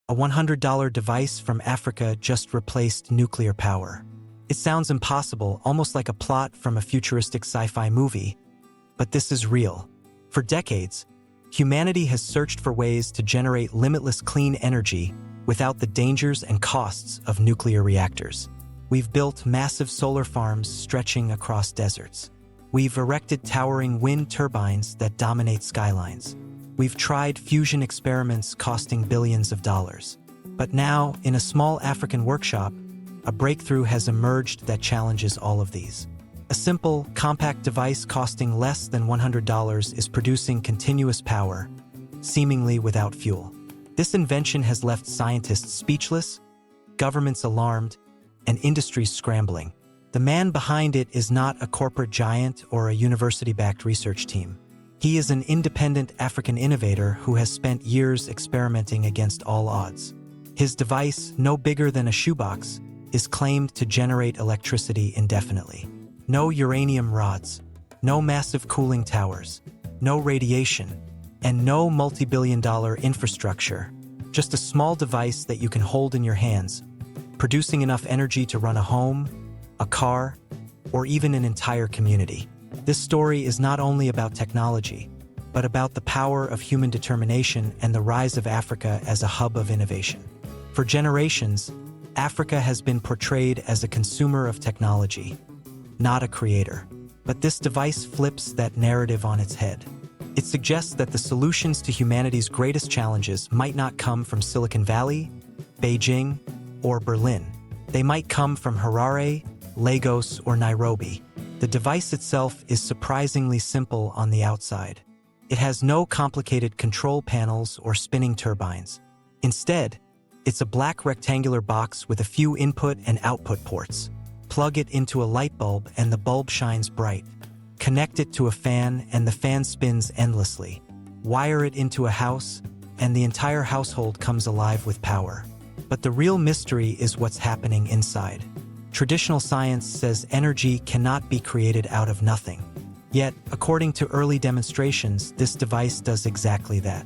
A $100 device from Africa just replaced nuclear power. It sounds impossible, almost like a plot from a futuristic sci-fi movie, but this is real. For decades, humanity has searched for ways to generate limitless clean energy without the dangers and costs of nuclear reactors. We've built massive solar farms stretching across deserts. We've erected towering wind turbines that dominate skylines. We've tried fusion experiments costing billions of dollars. But now, in a small African workshop, a breakthrough has emerged that challenges all of these. A simple, compact device costing less than $100 is producing continuous power, seemingly without fuel. This invention has left scientists speechless, governments alarmed, and industries scrambling. The man behind it is not a corporate giant or a university-backed research team. He is an independent African innovator who has spent years experimenting against all odds. His device, no bigger than a shoebox, is claimed to generate electricity indefinitely. No uranium rods, no massive cooling towers, no radiation, and no multi-billion-dollar infrastructure. Just a small device that you can hold in your hands, producing enough energy to run a home, a car, or even an entire community. This story is not only about technology, but about the power of human determination and the rise of Africa as a hub of innovation. For generations, Africa has been portrayed as a consumer of technology, not a creator. But this device flips that narrative on its head. It suggests that the solutions to humanity's greatest challenges might not come from Silicon Valley, Beijing, or Berlin. They might come from Harare, Lagos, or Nairobi. The device itself is surprisingly simple on the outside. It has no complicated control panels or spinning turbines. Instead, it's a black rectangular box with a few input and output ports. Plug it into a light bulb and the bulb shines bright. Connect it to a fan and the fan spins endlessly. Wire it into a house and the entire household comes alive with power. But the real mystery is what's happening inside. Traditional science says energy cannot be created out of nothing. Yet, according to early demonstrations, this device does exactly that.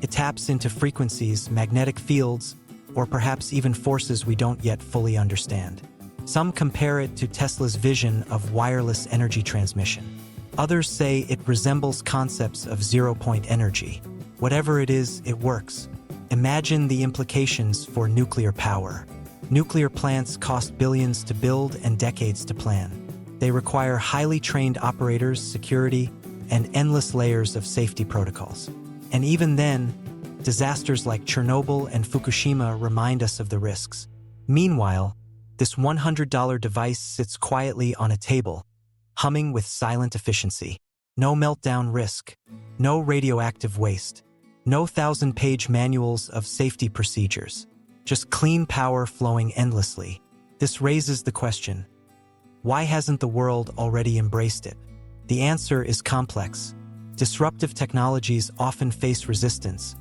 It taps into frequencies, magnetic fields, or perhaps even forces we don't yet fully understand. Some compare it to Tesla's vision of wireless energy transmission. Others say it resembles concepts of zero-point energy. Whatever it is, it works. Imagine the implications for nuclear power. Nuclear plants cost billions to build and decades to plan. They require highly trained operators, security, and endless layers of safety protocols. And even then, disasters like Chernobyl and Fukushima remind us of the risks. Meanwhile, this $100 device sits quietly on a table, humming with silent efficiency. No meltdown risk, no radioactive waste, no 1,000-page manuals of safety procedures. Just clean power flowing endlessly. This raises the question, why hasn't the world already embraced it? The answer is complex. Disruptive technologies often face resistance,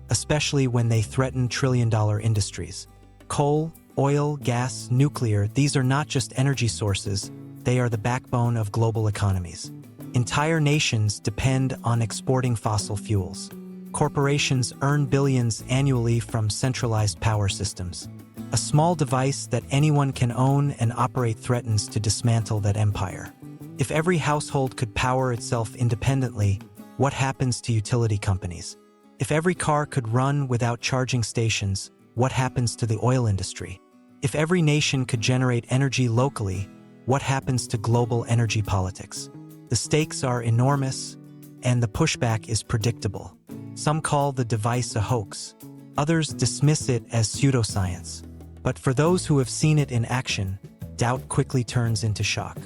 especially when they threaten trillion-dollar industries. Coal, oil, gas, nuclear, these are not just energy sources, they are the backbone of global economies. Entire nations depend on exporting fossil fuels. Corporations earn billions annually from centralized power systems. A small device that anyone can own and operate threatens to dismantle that empire. If every household could power itself independently, what happens to utility companies? If every car could run without charging stations, what happens to the oil industry? If every nation could generate energy locally, what happens to global energy politics? The stakes are enormous, and the pushback is predictable. Some call the device a hoax. Others dismiss it as pseudoscience. But for those who have seen it in action, doubt quickly turns into shock.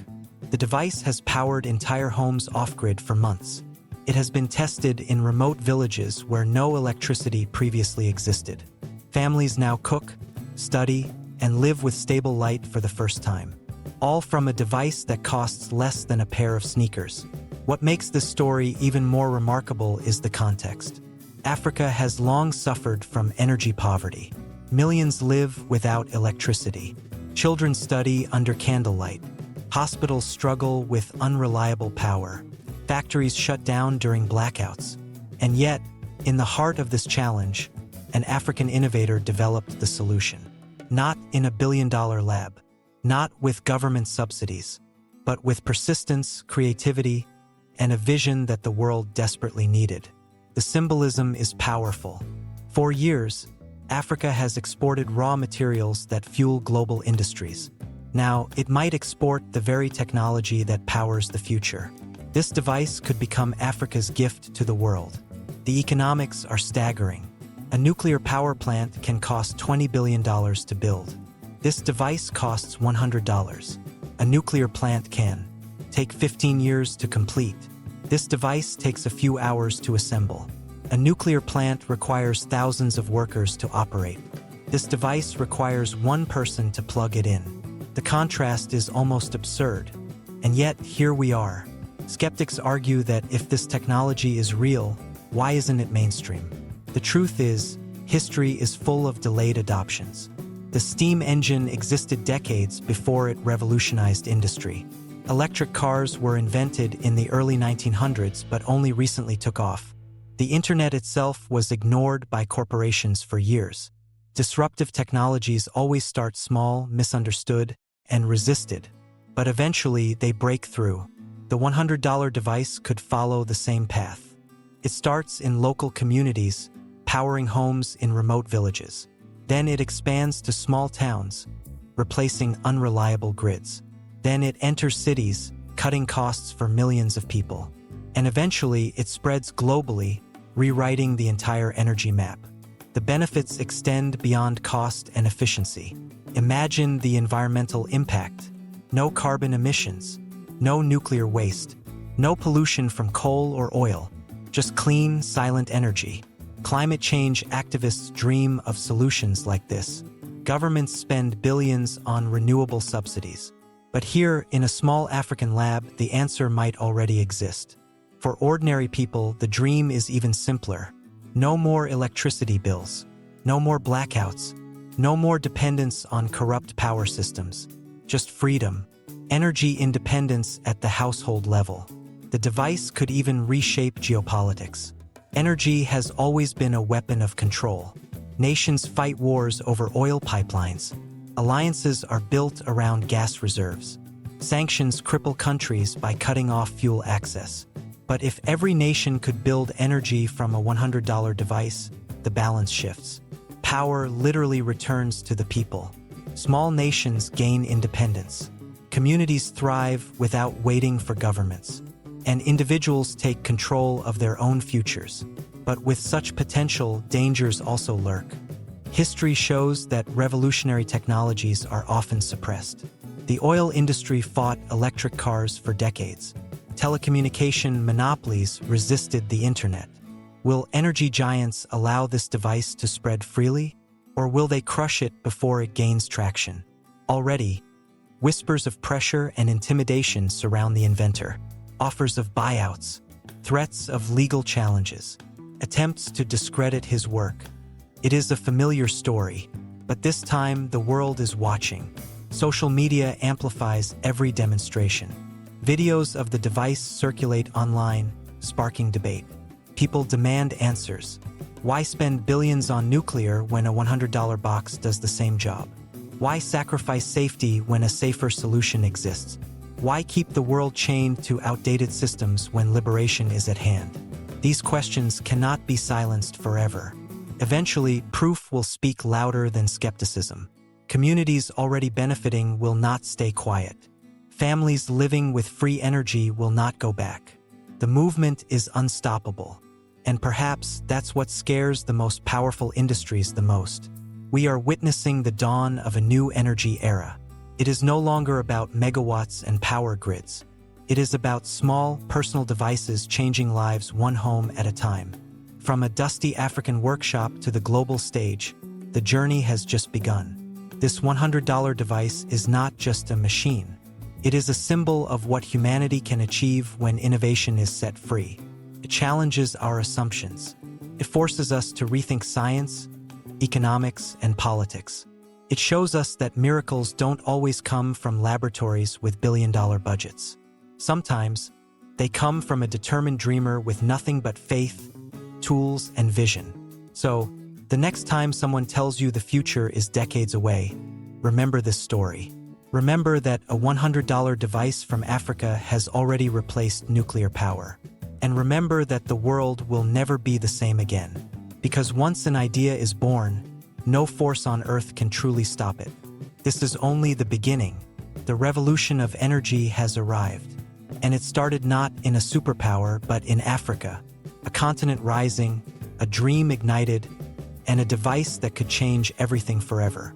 The device has powered entire homes off-grid for months. It has been tested in remote villages where no electricity previously existed. Families now cook, study, and live with stable light for the first time. All from a device that costs less than a pair of sneakers. What makes this story even more remarkable is the context. Africa has long suffered from energy poverty. Millions live without electricity. Children study under candlelight. Hospitals struggle with unreliable power. Factories shut down during blackouts. And yet, in the heart of this challenge, an African innovator developed the solution. Not in a billion-dollar lab, not with government subsidies, but with persistence, creativity, and a vision that the world desperately needed. The symbolism is powerful. For years, Africa has exported raw materials that fuel global industries. Now, it might export the very technology that powers the future. This device could become Africa's gift to the world. The economics are staggering. A nuclear power plant can cost $20 billion to build. This device costs $100. A nuclear plant can take 15 years to complete. This device takes a few hours to assemble. A nuclear plant requires thousands of workers to operate. This device requires one person to plug it in. The contrast is almost absurd. And yet, here we are. Skeptics argue that if this technology is real, why isn't it mainstream? The truth is, history is full of delayed adoptions. The steam engine existed decades before it revolutionized industry. Electric cars were invented in the early 1900s but only recently took off. The internet itself was ignored by corporations for years. Disruptive technologies always start small, misunderstood, and resisted. But eventually they break through. The $100 device could follow the same path. It starts in local communities, powering homes in remote villages. Then it expands to small towns, replacing unreliable grids. Then it enters cities, cutting costs for millions of people. And eventually it spreads globally, rewriting the entire energy map. The benefits extend beyond cost and efficiency. Imagine the environmental impact. No carbon emissions, no nuclear waste, no pollution from coal or oil, just clean, silent energy. Climate change activists dream of solutions like this. Governments spend billions on renewable subsidies. But here, in a small African lab, the answer might already exist. For ordinary people, the dream is even simpler. No more electricity bills, no more blackouts, no more dependence on corrupt power systems. Just freedom, energy independence at the household level. The device could even reshape geopolitics. Energy has always been a weapon of control. Nations fight wars over oil pipelines. Alliances are built around gas reserves. Sanctions cripple countries by cutting off fuel access. But if every nation could build energy from a $100 device, the balance shifts. Power literally returns to the people. Small nations gain independence. Communities thrive without waiting for governments. And individuals take control of their own futures. But with such potential, dangers also lurk. History shows that revolutionary technologies are often suppressed. The oil industry fought electric cars for decades. Telecommunication monopolies resisted the internet. Will energy giants allow this device to spread freely, or will they crush it before it gains traction? Already, whispers of pressure and intimidation surround the inventor. Offers of buyouts, threats of legal challenges, attempts to discredit his work. It is a familiar story, but this time the world is watching. Social media amplifies every demonstration. Videos of the device circulate online, sparking debate. People demand answers. Why spend billions on nuclear when a $100 box does the same job? Why sacrifice safety when a safer solution exists? Why keep the world chained to outdated systems when liberation is at hand? These questions cannot be silenced forever. Eventually, proof will speak louder than skepticism. Communities already benefiting will not stay quiet. Families living with free energy will not go back. The movement is unstoppable. And perhaps that's what scares the most powerful industries the most. We are witnessing the dawn of a new energy era. It is no longer about megawatts and power grids. It is about small, personal devices changing lives one home at a time. From a dusty African workshop to the global stage, the journey has just begun. This $100 device is not just a machine. It is a symbol of what humanity can achieve when innovation is set free. It challenges our assumptions. It forces us to rethink science, economics, and politics. It shows us that miracles don't always come from laboratories with billion-dollar budgets. Sometimes, they come from a determined dreamer with nothing but faith, tools, and vision. So, The next time someone tells you the future is decades away, remember this story. Remember that a $100 device from Africa has already replaced nuclear power. And remember that the world will never be the same again. Because once an idea is born, no force on earth can truly stop it. This is only the beginning. The revolution of energy has arrived. And it started not in a superpower, but in Africa. A continent rising, a dream ignited, and a device that could change everything forever.